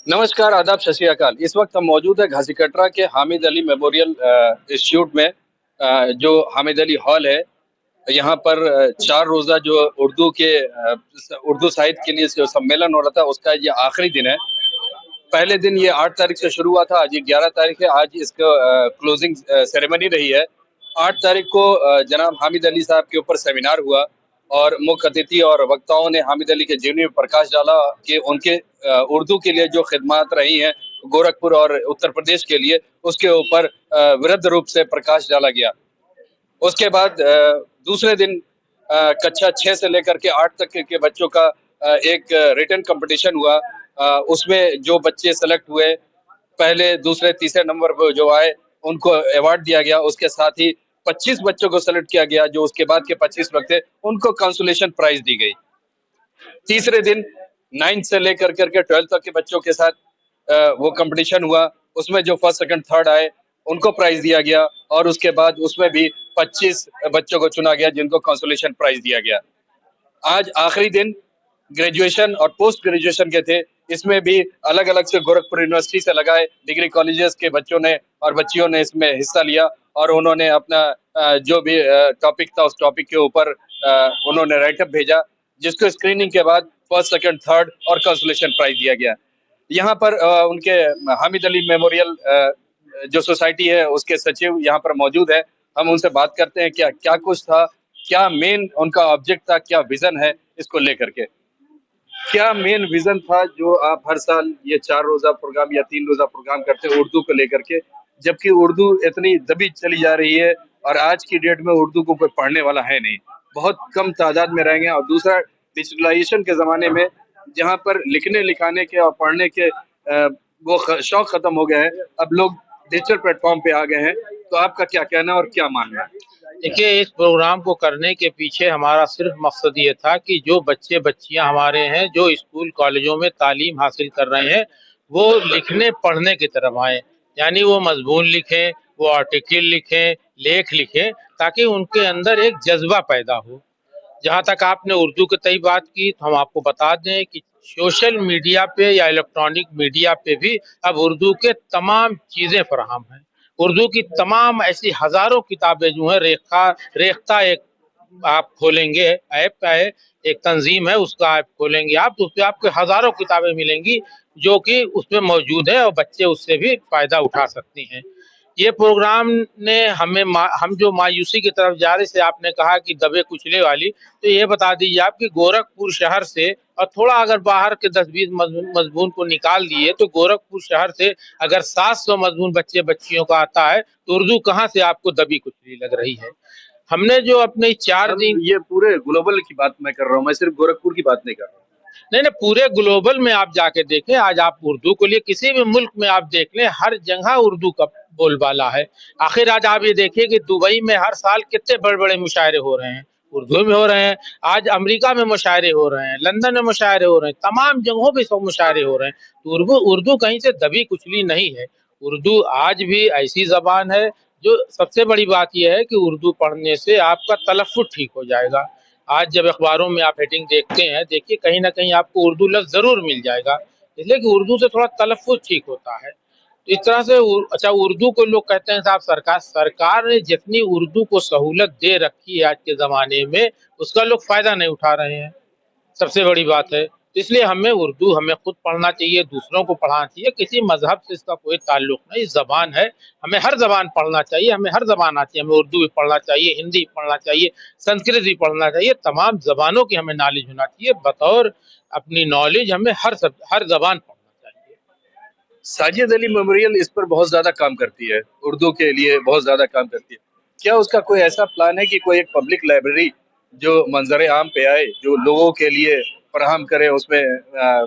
नमस्कार, आदाब, सत श्री अकाल। इस वक्त हम मौजूद है घासी कटरा के हामिद अली मेमोरियल इंस्टीट्यूट में, जो हामिद अली हॉल है। यहाँ पर 4 रोज़ा जो उर्दू साहित्य के लिए जो सम्मेलन हो रहा था, उसका ये आखिरी दिन है। पहले दिन ये 8 तारीख से शुरू हुआ था, आज ये 11 तारीख है। आज इसका क्लोजिंग सेरेमनी रही है। 8 तारीख को जनाब हामिद अली साहब के ऊपर सेमिनार हुआ और मुख्य अतिथि और वक्ताओं ने हामिद अली के जीवनी में प्रकाश डाला कि उनके उर्दू के लिए जो खिदमात रही हैं गोरखपुर और उत्तर प्रदेश के लिए, उसके ऊपर विरुद्ध रूप से प्रकाश डाला गया। उसके बाद दूसरे दिन कक्षा 6 से लेकर के 8 तक के बच्चों का एक रिटन कंपटीशन हुआ। उसमें जो बच्चे सेलेक्ट हुए, पहले दूसरे तीसरे नंबर पर जो आए, उनको अवार्ड दिया गया। उसके साथ ही 25 बच्चों को सेलेक्ट किया गया, जो उसके बाद के 25 लोग थे, उनको कंसोलेशन प्राइज दी गई। तीसरे दिन 9th से लेकर करके 12th तक के बच्चों के साथ वो कंपटीशन हुआ। उसमें जो फर्स्ट सेकंड थर्ड आए, उनको प्राइज दिया गया और उसके बाद उसमें भी 25 बच्चों को चुना गया, जिनको कंसोलेशन प्राइज दिया गया। आज आखिरी दिन ग्रेजुएशन और पोस्ट ग्रेजुएशन के थे। इसमें भी अलग अलग से गोरखपुर यूनिवर्सिटी से लगाए डिग्री कॉलेजेस के बच्चों ने और बच्चियों ने इसमें हिस्सा लिया और उन्होंने अपना जो भी टॉपिक था, उस टॉपिक के ऊपर उन्होंने राइटअप भेजा, जिसको स्क्रीनिंग के बाद फर्स्ट सेकंड थर्ड और कंसोलेशन प्राइज दिया गया। यहाँ पर उनके हामिद अली मेमोरियल जो सोसाइटी है, उसके सचिव यहाँ पर मौजूद है। हम उनसे बात करते हैं क्या क्या कुछ था, क्या मेन उनका ऑब्जेक्ट था, क्या विजन है इसको लेकर के। क्या मेन विजन था जो आप हर साल ये 4 रोजा प्रोग्राम या 3 रोजा प्रोग्राम करते हैं उर्दू को लेकर के, जबकि उर्दू इतनी दबी चली जा रही है और आज की डेट में उर्दू को कोई पढ़ने वाला है नहीं, बहुत कम तादाद में रहेंगे। और दूसरा, डिजिटलाइजेशन के ज़माने में जहाँ पर लिखने लिखाने के और पढ़ने के शौक ख़त्म हो गए हैं, अब लोग डिजिटल प्लेटफॉर्म पे आ गए हैं। तो आपका क्या कहना और क्या मानना है? देखिए, इस प्रोग्राम को करने के पीछे हमारा सिर्फ मकसद ये था कि जो बच्चे बच्चियां हमारे हैं, जो स्कूल कॉलेजों में तालीम हासिल कर रहे हैं, वो लिखने पढ़ने की तरफ आए। यानी वो मजमून लिखें, वो आर्टिकल लिखें, लेख लिखें, ताकि उनके अंदर एक जज्बा पैदा हो। जहाँ तक आपने उर्दू की तय बात की, तो हम आपको बता दें कि सोशल मीडिया पे या इलेक्ट्रॉनिक मीडिया पे भी अब उर्दू के तमाम चीज़ें फराहम हैं। उर्दू की तमाम ऐसी हजारों किताबें जो हैं, रेख्ता एक आप खोलेंगे, ऐप का है, एक तंजीम है, उसका ऐप खोलेंगे आप, तो उसपे आपको हजारों किताबें मिलेंगी जो कि उसमें मौजूद है और बच्चे उससे भी फायदा उठा सकते हैं। ये प्रोग्राम ने हम जो मायूसी की तरफ जा रहे से आपने कहा कि दबे कुचले वाली, तो ये बता दीजिए आप कि गोरखपुर शहर से और थोड़ा अगर बाहर के 10-20 मजमून को निकाल दिए, तो गोरखपुर शहर से अगर 700 मजमून बच्चे बच्चियों का आता है, तो उर्दू कहाँ से आपको दबी कुचली लग रही है। हमने जो अपने 4 दिन, ये पूरे ग्लोबल की बात मैं कर रहा हूँ, मैं सिर्फ गोरखपुर की बात नहीं कर रहा हूँ। नहीं नहीं, पूरे ग्लोबल में आप जाके देखें, आज आप उर्दू को लिए किसी भी मुल्क में आप देख लें, हर जगह उर्दू का बोलबाला है। आखिर आज आप ये देखिए कि दुबई में हर साल कितने बड़े बड़े मुशायरे हो रहे हैं, उर्दू में हो रहे हैं। आज अमेरिका में मुशायरे हो रहे हैं, लंदन में मुशायरे हो रहे हैं, तमाम जगहों पे सब मुशायरे हो रहे हैं। तो उर्दू कहीं से दबी कुचली नहीं है। उर्दू आज भी ऐसी जबान है, जो सबसे बड़ी बात यह है कि उर्दू पढ़ने से आपका तलफ़्फ़ुज़ ठीक हो जाएगा। आज जब अखबारों में आप हेडिंग देखते हैं, देखिए कहीं ना कहीं आपको उर्दू लफ्ज़ ज़रूर मिल जाएगा, इसलिए कि उर्दू से थोड़ा तलफ़्फ़ुज़ ठीक होता है। तो इस तरह से अच्छा, उर्दू को लोग कहते हैं साहब, सरकार ने जितनी उर्दू को सहूलत दे रखी है आज के ज़माने में, उसका लोग फ़ायदा नहीं उठा रहे हैं, सबसे बड़ी बात है। तो इसलिए हमें खुद पढ़ना चाहिए, दूसरों को पढ़ाना चाहिए। किसी मजहब से इसका कोई ताल्लुक नहीं, ज़बान है, हमें हर ज़बान पढ़ना चाहिए, हमें हर ज़बान आती है। हमें उर्दू भी पढ़ना चाहिए, हिंदी भी पढ़ना चाहिए, संस्कृत भी पढ़ना चाहिए, तमाम ज़बानों की हमें नॉलेज होना चाहिए। बतौर अपनी नॉलेज हमें हर ज़बान पढ़ना चाहिए। साजिद अली मेमोरियल इस पर बहुत ज्यादा काम करती है, उर्दू के लिए बहुत ज्यादा काम करती है। क्या उसका कोई ऐसा प्लान है कि कोई एक पब्लिक लाइब्रेरी जो मंजर आम पे आए, जो लोगों के लिए फराहम करे, उसमें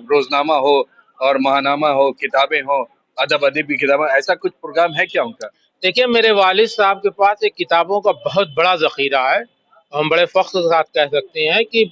रोजनामा हो और महानामा हो, किताबें हो, अदब अदब की किताबें, ऐसा कुछ प्रोग्राम है क्या उनका? देखिए, मेरे वालिद साहब के पास एक किताबों का बहुत बड़ा ज़ख़ीरा है। हम बड़े फ़ख्र के साथ कह सकते हैं कि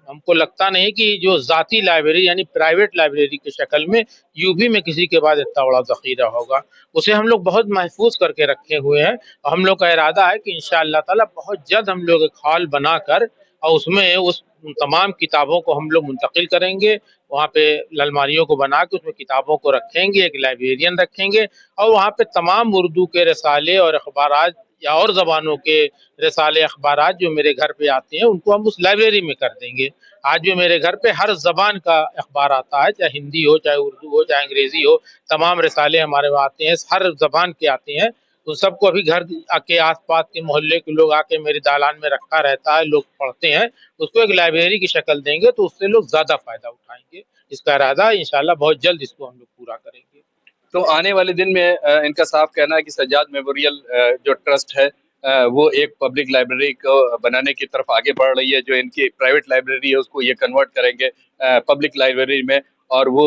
हमको लगता नहीं कि जो ज़ाती लाइब्रेरी यानी प्राइवेट लाइब्रेरी की शक्ल में यूपी में किसी के पास इतना बड़ा ज़ख़ीरा होगा। उसे हम लोग बहुत महफूज करके रखे हुए हैं और हम लोग का इरादा है कि इंशाअल्लाह ताला बहुत जल्द हम लोग एक हॉल बनाकर اور اس میں ان تمام کتابوں کو ہم لوگ منتقل کریں گے، وہاں پہ الماریوں کو بنا کے اس میں کتابوں کو رکھیں گے، ایک لائبریرین رکھیں گے، اور وہاں پہ تمام اردو کے رسالے اور اخبارات یا اور زبانوں کے رسالے اخبارات جو میرے گھر پہ آتے ہیں ان کو ہم اس لائبریری میں کر دیں گے۔ آج جو میرے گھر پہ ہر زبان کا اخبار آتا ہے، چاہے ہندی ہو، چاہے اردو ہو، چاہے انگریزی ہو، تمام رسالے ہمارے وہاں آتے ہیں، ہر زبان کے آتے ہیں۔ تو سب کو ابھی گھر کے آس پاس کے محلے کے لوگ آ کے میرے دالان میں رکھا رہتا ہے، لوگ پڑھتے ہیں، اس کو ایک لائبریری کی شکل دیں گے تو اس سے لوگ زیادہ فائدہ اٹھائیں گے۔ اس کا ارادہ ہے انشاءاللہ بہت جلد اس کو ہم لوگ پورا کریں گے۔ تو آنے والے دن میں ان کا صاف کہنا ہے کہ سجاد میموریل جو ٹرسٹ ہے وہ ایک پبلک لائبریری کو بنانے کی طرف آگے بڑھ رہی ہے، جو ان کی پرائیویٹ لائبریری ہے اس کو یہ کنورٹ کریں گے پبلک لائبریری میں، اور وہ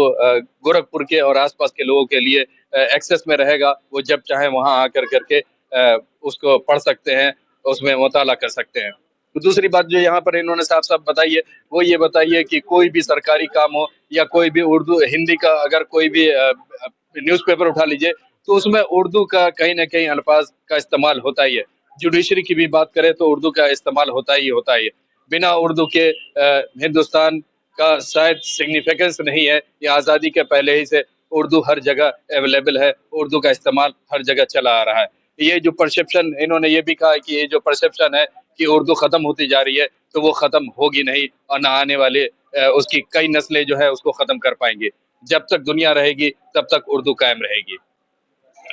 گورکھپور کے اور آس پاس کے لوگوں کے لیے ایکسیس میں رہے گا، وہ جب چاہیں وہاں آ کر کے اس کو پڑھ سکتے ہیں، اس میں مطالعہ کر سکتے ہیں۔ تو دوسری بات جو یہاں پر انہوں نے صاف صاف بتائی ہے وہ یہ بتائیے کہ کوئی بھی سرکاری کام ہو یا کوئی بھی اردو ہندی کا اگر کوئی بھی نیوز پیپر اٹھا لیجئے تو اس میں اردو کا کہیں نہ کہیں الفاظ کا استعمال ہوتا ہی ہے۔ جوڈیشری کی بھی بات کریں تو اردو کا استعمال ہوتا ہی ہوتا ہے۔ بنا اردو کے ہندوستان کا شاید سگنیفیکنس نہیں ہے، یہ آزادی کے پہلے ہی سے اردو ہر جگہ اویلیبل ہے، اردو کا استعمال ہر جگہ چلا آ رہا ہے۔ یہ جو پرسپشن انہوں نے یہ بھی کہا کہ یہ جو پرسپشن ہے کہ اردو ختم ہوتی جا رہی ہے تو وہ ختم ہوگی نہیں، اور نہ آنے والے اس کی کئی نسلیں جو ہے اس کو ختم کر پائیں گے۔ جب تک دنیا رہے گی تب تک اردو قائم رہے گی۔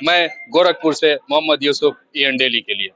میں گورکھپور سے محمد یوسف، ای این ڈیلی کے لیے۔